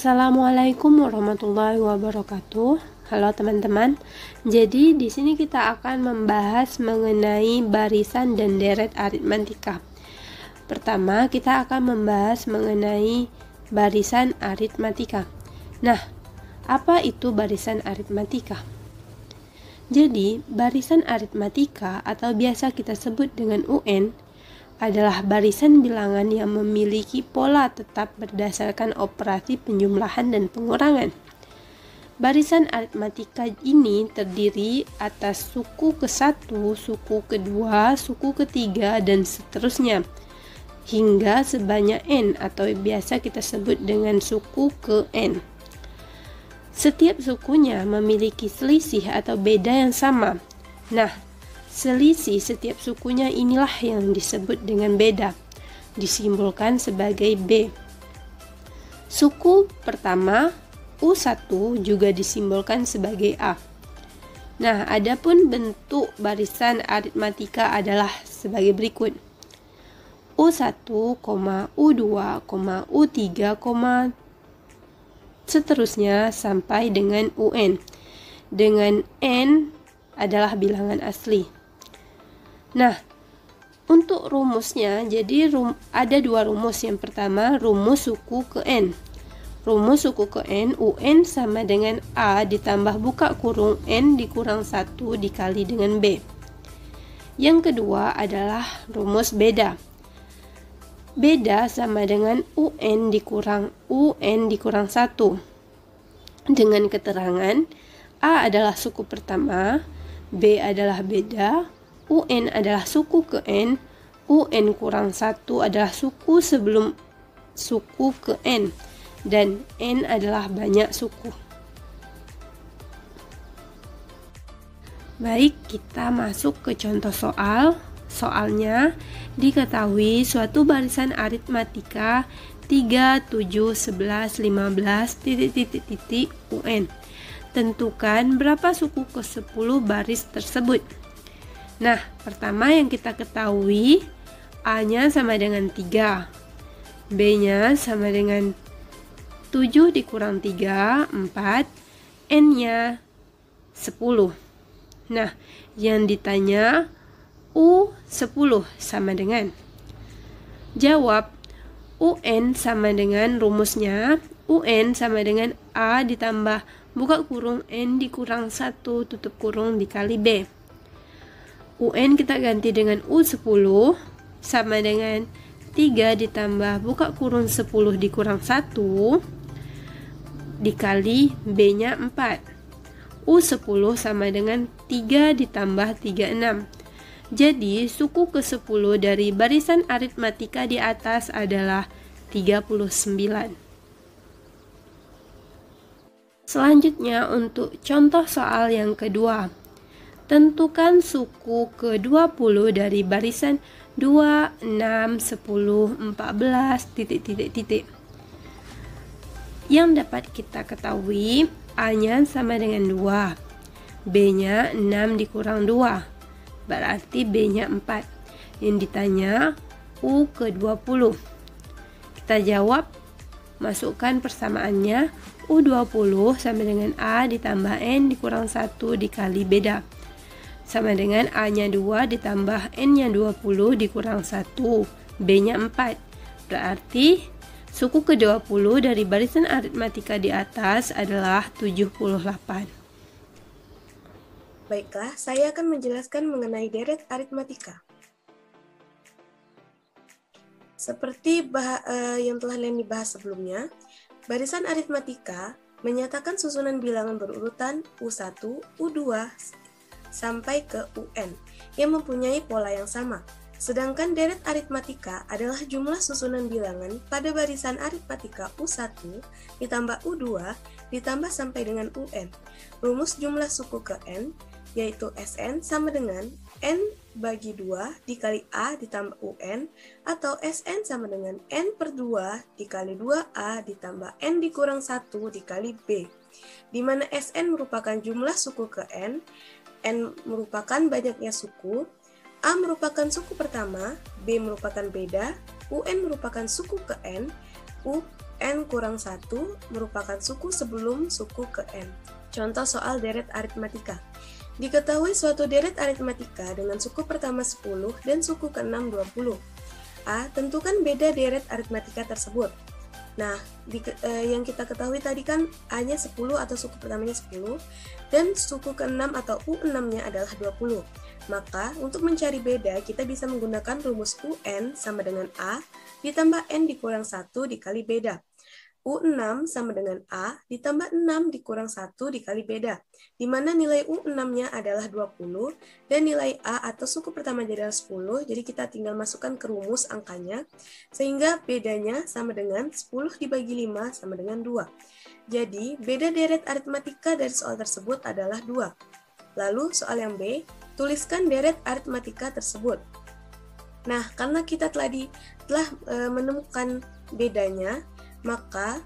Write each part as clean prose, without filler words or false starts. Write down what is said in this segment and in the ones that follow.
Assalamualaikum warahmatullahi wabarakatuh. Halo teman-teman. Jadi di sini kita akan membahas mengenai barisan dan deret aritmatika. Pertama, kita akan membahas mengenai barisan aritmatika. Nah, apa itu barisan aritmatika? Jadi, barisan aritmatika atau biasa kita sebut dengan UN adalah barisan bilangan yang memiliki pola tetap berdasarkan operasi penjumlahan dan pengurangan. Barisan aritmatika ini terdiri atas suku ke-1, suku kedua, suku ketiga, dan seterusnya, hingga sebanyak n atau biasa kita sebut dengan suku ke n. Setiap sukunya memiliki selisih atau beda yang sama. Nah, selisih setiap sukunya inilah yang disebut dengan beda, disimbolkan sebagai B. Suku pertama, U1, juga disimbolkan sebagai A. Nah, adapun bentuk barisan aritmatika adalah sebagai berikut. U1, U2, U3, seterusnya sampai dengan UN, dengan N adalah bilangan asli. Nah, untuk rumusnya, jadi ada dua rumus. Yang pertama, rumus suku ke N. Rumus suku ke N, UN sama dengan A ditambah buka kurung N dikurang 1 dikali dengan B. Yang kedua adalah rumus beda. Beda sama dengan UN dikurang 1. Dengan keterangan, A adalah suku pertama, B adalah beda, UN adalah suku ke N, UN kurang 1 adalah suku sebelum suku ke N, dan N adalah banyak suku. Baik, kita masuk ke contoh soal. Soalnya, diketahui suatu barisan aritmatika 3, 7, 11, 15, UN. Tentukan berapa suku ke-10 baris tersebut. Nah, pertama yang kita ketahui, A-nya sama dengan 3, B-nya sama dengan 7 dikurang 3, 4, N-nya 10. Nah, yang ditanya U10 sama dengan, jawab UN sama dengan rumusnya, UN sama dengan A ditambah buka kurung N dikurang 1 tutup kurung dikali B. UN kita ganti dengan U10 sama dengan 3 ditambah buka kurung 10 dikurang 1 dikali B-nya 4. U10 sama dengan 3 ditambah 36. Jadi, suku ke-10 dari barisan aritmatika di atas adalah 39. Selanjutnya, untuk contoh soal yang kedua. Tentukan suku ke-20 dari barisan 2, 6, 10, 14, Yang dapat kita ketahui, A-nya sama dengan 2, B-nya 6 dikurang 2, berarti B-nya 4. Yang ditanya U ke-20. Kita jawab, masukkan persamaannya, U20 sama dengan A ditambah N dikurang 1 dikali beda. Sama dengan A-nya 2 ditambah N-nya 20 dikurang 1, B-nya 4. Berarti suku ke-20 dari barisan aritmatika di atas adalah 78. Baiklah, saya akan menjelaskan mengenai deret aritmatika. Seperti yang telah Leni bahas sebelumnya, barisan aritmatika menyatakan susunan bilangan berurutan U1, U2, sampai ke UN yang mempunyai pola yang sama. Sedangkan deret aritmatika adalah jumlah susunan bilangan pada barisan aritmatika U1 ditambah U2 ditambah sampai dengan UN. Rumus jumlah suku ke N yaitu Sn sama dengan N bagi 2 dikali A ditambah UN atau Sn sama dengan N per 2 dikali 2A ditambah N dikurang 1 dikali B, di mana Sn merupakan jumlah suku ke N merupakan banyaknya suku, A merupakan suku pertama, B merupakan beda, UN merupakan suku ke N, UN kurang 1 merupakan suku sebelum suku ke N. Contoh soal deret aritmatika. Diketahui suatu deret aritmatika dengan suku pertama 10 dan suku ke-6 20. A. Tentukan beda deret aritmatika tersebut. Nah, yang kita ketahui tadi kan A-nya 10 atau suku pertamanya 10 dan suku ke-6 atau U6-nya adalah 20. Maka, untuk mencari beda, kita bisa menggunakan rumus UN sama dengan A ditambah N dikurang 1 dikali beda. U6 sama dengan A ditambah 6 dikurang 1 dikali beda, di mana nilai U6-nya adalah 20 dan nilai A atau suku pertamanya adalah 10, jadi kita tinggal masukkan ke rumus angkanya, sehingga bedanya sama dengan 10 dibagi 5 sama dengan 2. Jadi, beda deret aritmatika dari soal tersebut adalah 2. Lalu, soal yang B, tuliskan deret aritmatika tersebut. Nah, karena kita telah menemukan bedanya, maka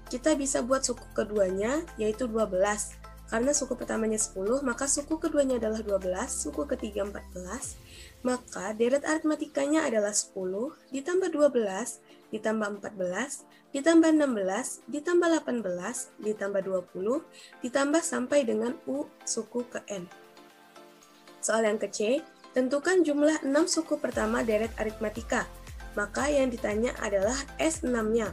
kita bisa buat suku keduanya yaitu 12. Karena suku pertamanya 10, maka suku keduanya adalah 12, suku ketiga 14. Maka deret aritmatikanya adalah 10 ditambah 12 ditambah 14 ditambah 16 ditambah 18 ditambah 20 ditambah sampai dengan U suku ke N. Soal yang ke C, tentukan jumlah 6 suku pertama deret aritmatika. Maka yang ditanya adalah S6-nya.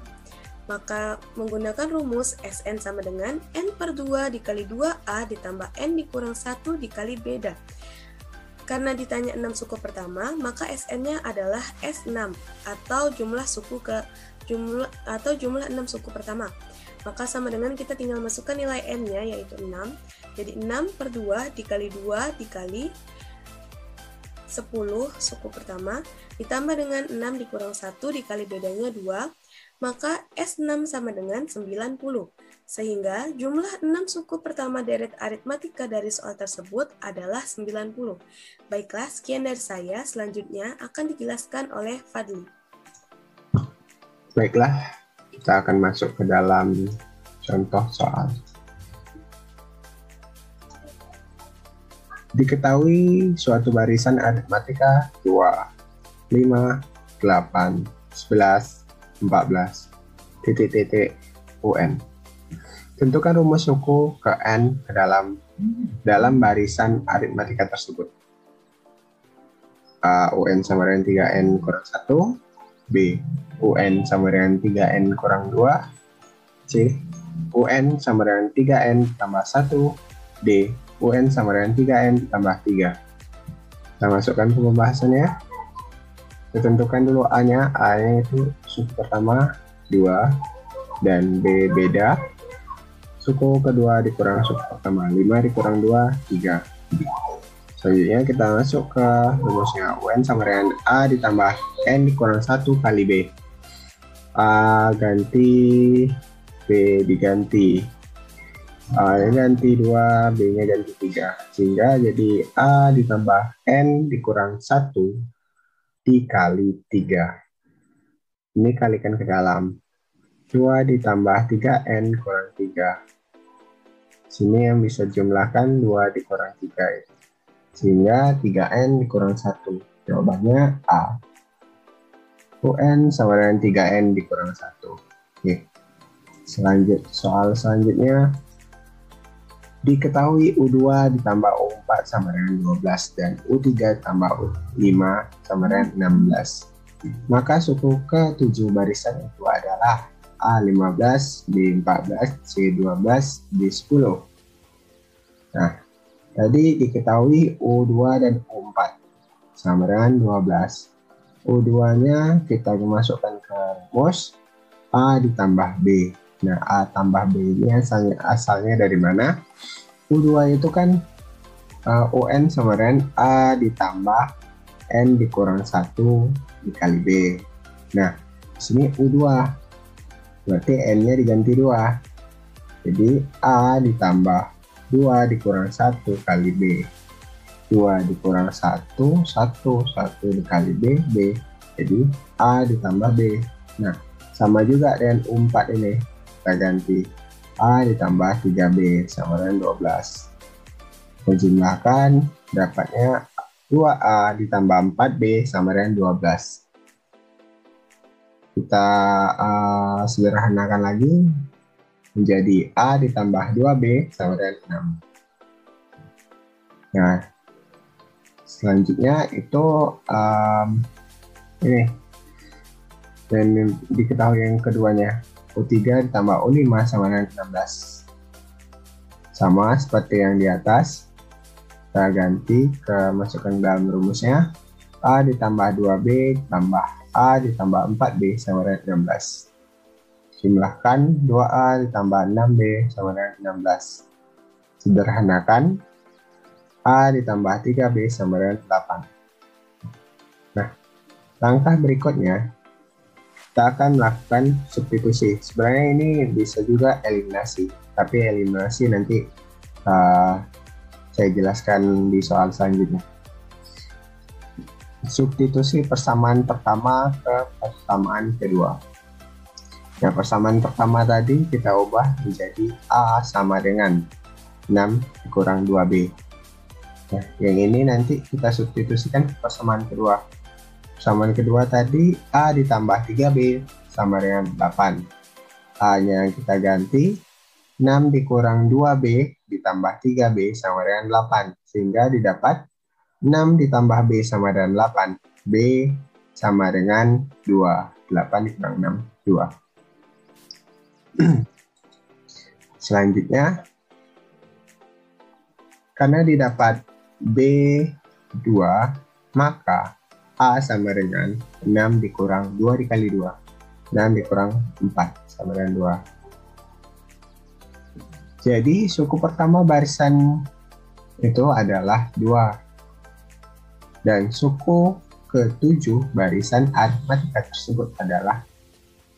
Maka menggunakan rumus Sn sama dengan N per 2 dikali 2A ditambah N dikurang 1 dikali beda. Karena ditanya 6 suku pertama, maka Sn-nya adalah S6 atau jumlah 6 suku pertama. Maka sama dengan kita tinggal masukkan nilai N-nya yaitu 6. Jadi 6 per 2 dikali 2 dikali 10 suku pertama ditambah dengan 6 dikurang 1 dikali bedanya 2. Maka S6 sama dengan 90. Sehingga jumlah 6 suku pertama deret aritmatika dari soal tersebut adalah 90. Baiklah, sekian dari saya. Selanjutnya akan dijelaskan oleh Fadli. Baiklah, kita akan masuk ke dalam contoh soal. Diketahui suatu barisan aritmatika 2, 5, 8, 11, 14, UN. Tentukan rumus suku ke N ke dalam barisan aritmatika tersebut. A. UN sama dengan 3N kurang 1. B. UN sama dengan 3N kurang 2. C. UN sama dengan 3N tambah 1. D. UN sama dengan 3N tambah 3. Kita masukkan ke pembahasannya. Kita tentukan dulu A-nya. A-nya itu suku pertama 2 dan B beda. Suku kedua dikurang suku pertama 5 dikurang 2 3. Selanjutnya kita masuk ke rumusnya. UN sama dengan A ditambah N dikurang 1 kali B. A ganti, B diganti. A-nya ganti 2, B-nya ganti 3. Sehingga jadi A ditambah N dikurang 1 dikali 3. Ini kalikan ke dalam. 2 ditambah 3N kurang 3. Sini yang bisa jumlahkan 2 dikurang 3 itu. Sehingga 3N dikurang 1. Jawabannya A. UN sama dengan 3N dikurang 1. Oke. Soal selanjutnya. Diketahui U2 ditambah U4 sama dengan 12 dan U3 tambah U5 sama dengan 16. Maka suku ke-7 barisan itu adalah A15, B14, C12, D10. Nah, tadi diketahui U2 dan U4 sama dengan 12. U2-nya kita masukkan ke rumus A ditambah B. Nah, A tambah B ini asalnya dari mana? U2 itu kan UN sama dengan A ditambah N dikurang 1 dikali B. Nah, sini U2. Berarti N-nya diganti 2. Jadi A ditambah 2 dikurang 1 kali B. 2 dikurang 1, 1 dikali B, B. Jadi A ditambah B. Nah, sama juga dengan U4 ini. Kita ganti A ditambah 3B sama dengan 12. Menjumlahkan dapatnya 2A ditambah 4B sama dengan 12. Kita sederhanakan lagi menjadi A ditambah 2B sama dengan 6. Nah, selanjutnya itu ini. Dan diketahui yang keduanya, U3 ditambah U5 sama dengan 16. Sama seperti yang di atas, kita ganti masukkan dalam rumusnya. A ditambah 2B ditambah A ditambah 4B sama dengan 16. Jumlahkan 2A ditambah 6B sama dengan 16. Sederhanakan, A ditambah 3B sama dengan 8. Nah, langkah berikutnya, kita akan melakukan substitusi. Sebenarnya ini bisa juga eliminasi, tapi eliminasi nanti saya jelaskan di soal selanjutnya. Substitusi persamaan pertama ke persamaan kedua. Nah, persamaan pertama tadi kita ubah menjadi A sama dengan 6 dikurang 2B. Nah, yang ini nanti kita substitusikan ke persamaan kedua. Persamaan kedua tadi A ditambah 3B sama dengan 8. A-nya kita ganti 6 dikurang 2B ditambah 3B sama dengan 8. Sehingga didapat 6 ditambah B sama dengan 8. B sama dengan 2. 8 dikurang 6, 2. Selanjutnya, karena didapat B2, maka A sama dengan 6 dikurang 2 dikali 2. 6 dikurang 4 sama dengan 2. Jadi suku pertama barisan itu adalah 2. Dan suku ke-7 barisan aritmatika tersebut adalah,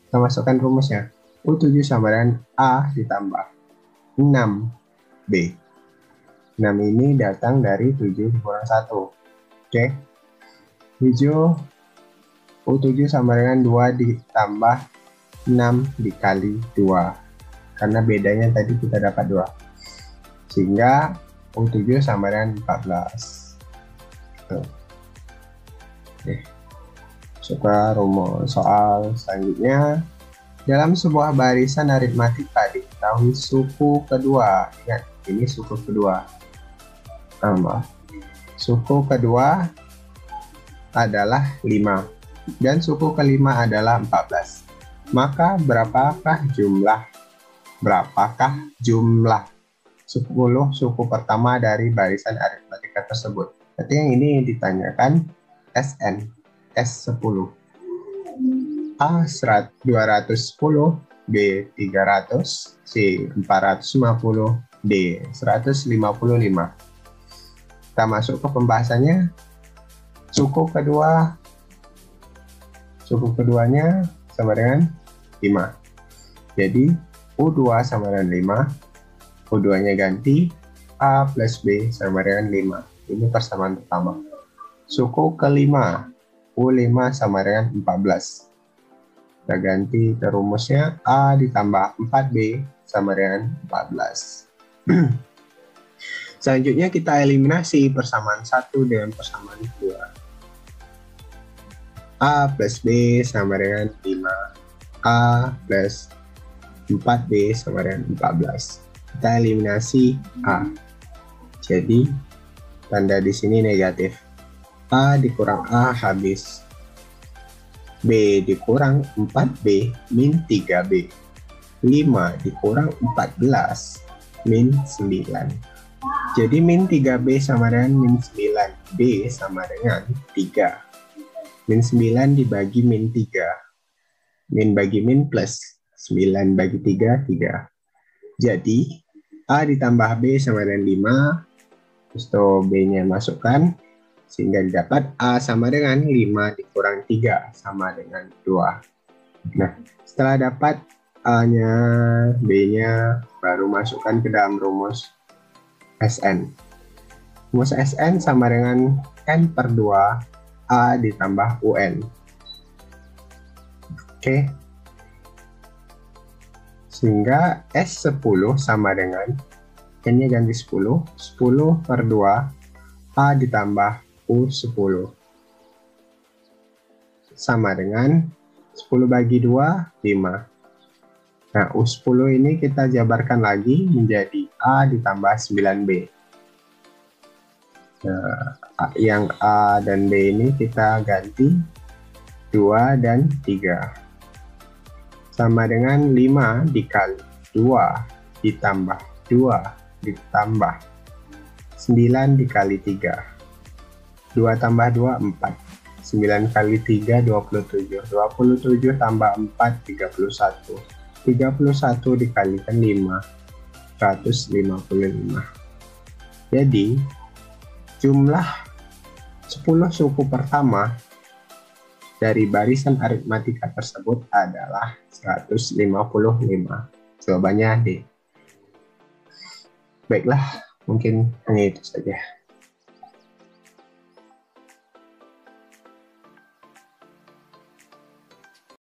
kita masukkan rumusnya. U7 sama dengan A ditambah 6B. 6 ini datang dari 7 dikurang 1. Oke. 7 U7 sama dengan 2 ditambah 6 dikali 2. Karena bedanya tadi kita dapat 2. Sehingga U7 sama dengan 14. Oke. Masuk ke rumus soal selanjutnya. Dalam sebuah barisan aritmatika diketahui suku kedua. Ingat, ini suku kedua. Suku kedua adalah 5 dan suku kelima adalah 14. Maka berapakah jumlah 10 suku pertama dari barisan aritmatika tersebut? Berarti yang ini ditanyakan SN, S10. A 210, B 300, C 450, D 155. Kita masuk ke pembahasannya. Suku keduanya sama dengan 5. Jadi U2 sama dengan 5. U2-nya ganti A plus B sama dengan 5. Ini persamaan pertama. Suku kelima U5 sama dengan 14. Kita ganti ke rumusnya A ditambah 4B sama dengan 14. Selanjutnya kita eliminasi persamaan 1 dengan persamaan 2. A plus B sama dengan 5. A plus 4B sama dengan 14. Kita eliminasi A. Jadi tanda di sini negatif. A dikurang A habis. B dikurang 4B min 3B. 5 dikurang 14 min 9. Jadi min 3B sama dengan min 9. B sama dengan 3. Min 9 dibagi min 3. Min bagi min plus. 9 bagi 3, 3. Jadi A ditambah B sama dengan 5. Terus B-nya masukkan. Sehingga didapat A sama dengan 5 dikurang 3 sama dengan 2. Nah, setelah dapat A-nya, B-nya, baru masukkan ke dalam rumus SN. Rumus SN sama dengan N per 2 A ditambah UN. Oke. Sehingga S10 sama dengan N-nya ganti 10. 10 per 2 A ditambah U10. Sama dengan 10 bagi 2, 5. Nah, U10 ini kita jabarkan lagi menjadi A ditambah 9B. Nah, yang A dan B ini kita ganti 2 dan 3. Sama dengan 5 dikali 2 ditambah 2 ditambah 9 dikali 3. 2 tambah 2, 4. 9 kali 3, 27. 27 tambah 4, 31. 31 dikalikan 5, 155. Jadi, jumlah 10 suku pertama dari barisan aritmatika tersebut adalah 155. Jawabannya D. Baiklah, mungkin hanya itu saja.